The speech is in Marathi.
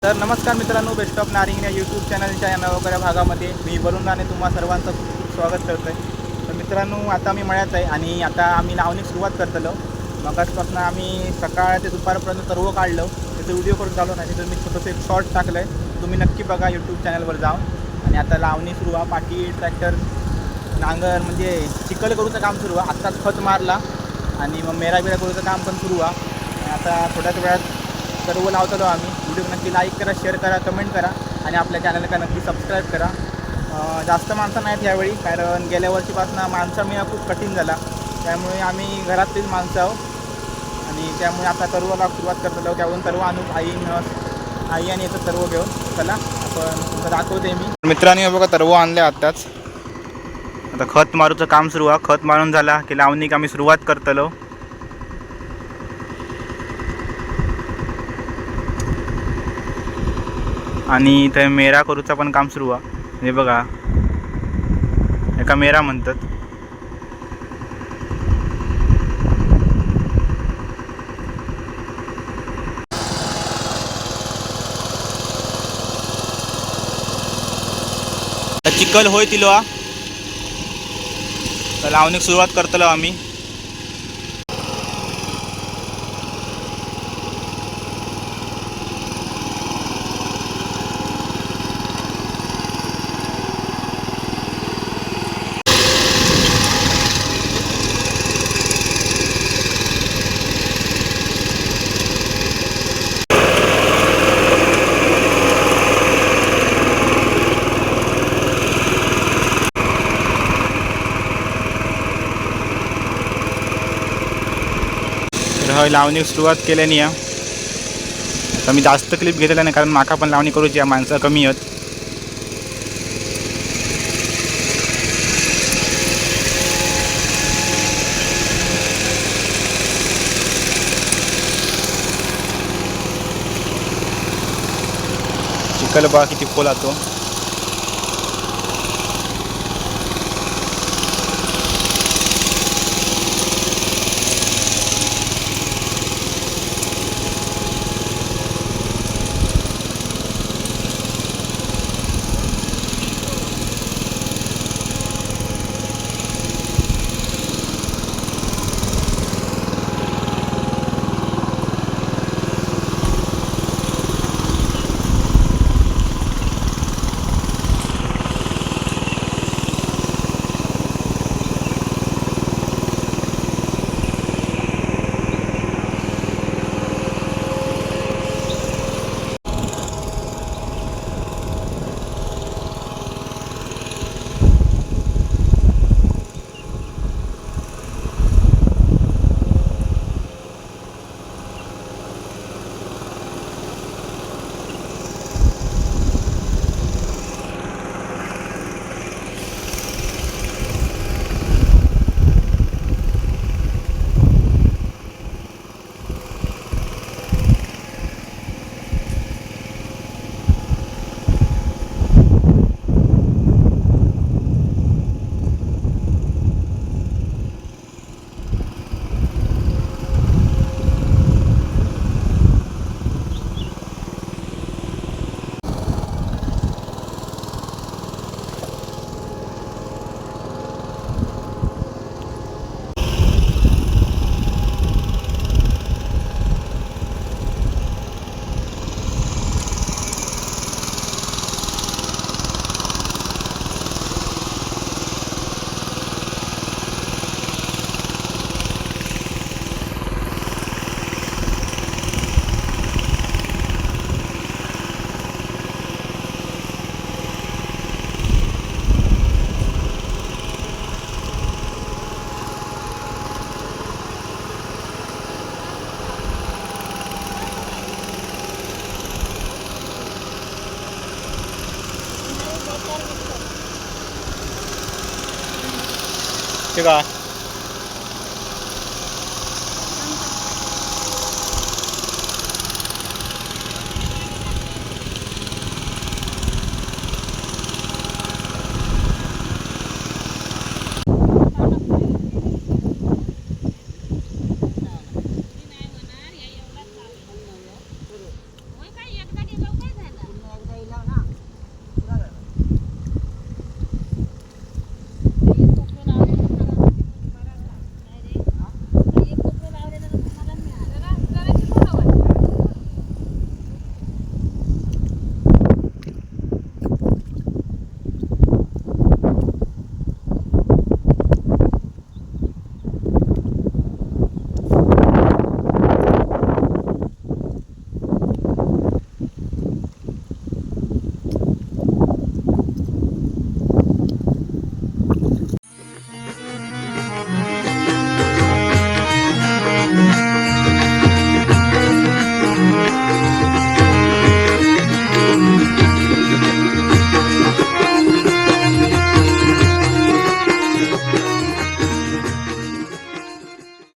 तर नमस्कार मित्रांनो, बेस्ट ऑफ नारिंग या यूट्यूब चॅनलच्या या नवकऱ्या भागामध्ये मी वरुण राणे तुम्हा सर्वांचं खूप खूप स्वागत करतो आहे. तर मित्रांनो, आता मी मळ्यात आहे आणि आता आम्ही लावणीक सुरुवात करतलो. मगासपासून आम्ही सकाळ ते दुपारपर्यंत सर्व काढलं, त्याचं व्हिडिओ करून चालू नाही. तर मी छोटंसं एक शॉर्ट टाकलं आहे, तुम्ही नक्की बघा यूट्यूब चॅनलवर जाऊन. आणि आता लावणी सुरू आहे, पाठी ट्रॅक्टर नांगर म्हणजे चिखल करूचं काम सुरू आहे. आत्ताच खत मारला आणि मग मेरा करूचं काम पण सुरू आहे. आता थोड्याच वेळात सर्व लावतो आम्ही. व्हिडिओ नक्की लाईक करा, शेअर करा, कमेंट करा आणि आपल्या चॅनलला नक्की सबस्क्राईब करा. जास्त माणसं नाहीत यावेळी, कारण गेल्या वर्षीपासून माणसं मिळणं खूप कठीण झाला. त्यामुळे आम्ही घरातलीच माणसं आहोत आणि त्यामुळे आता सर्वला सुरुवात करतो. त्यावरून सर्व आणू आई आणि याचं सर्व घेऊन चला आपण तुमचं दाखवते मी. मित्रांनी बघा सर्व आणले आत्ताच. आता खत मारूचं काम सुरू आहे. खत मारून झाला की लावणीक आम्ही सुरुवात करतलो. आणि इथे मेरा करूचा पण काम सुरू आहे. हे बघा, एका मेरा म्हणतात. चिखल होय तिलो तर लावणीक सुरुवात करतलो आम्ही. तर लावणी सुरुवात केल्याने या आता मी जास्त क्लिप घेतलेला नाही, कारण माका पण लावणी करूची या, माणसं कमी आहेत. चिखल बघा किती खोल आतो. ठीक आहे.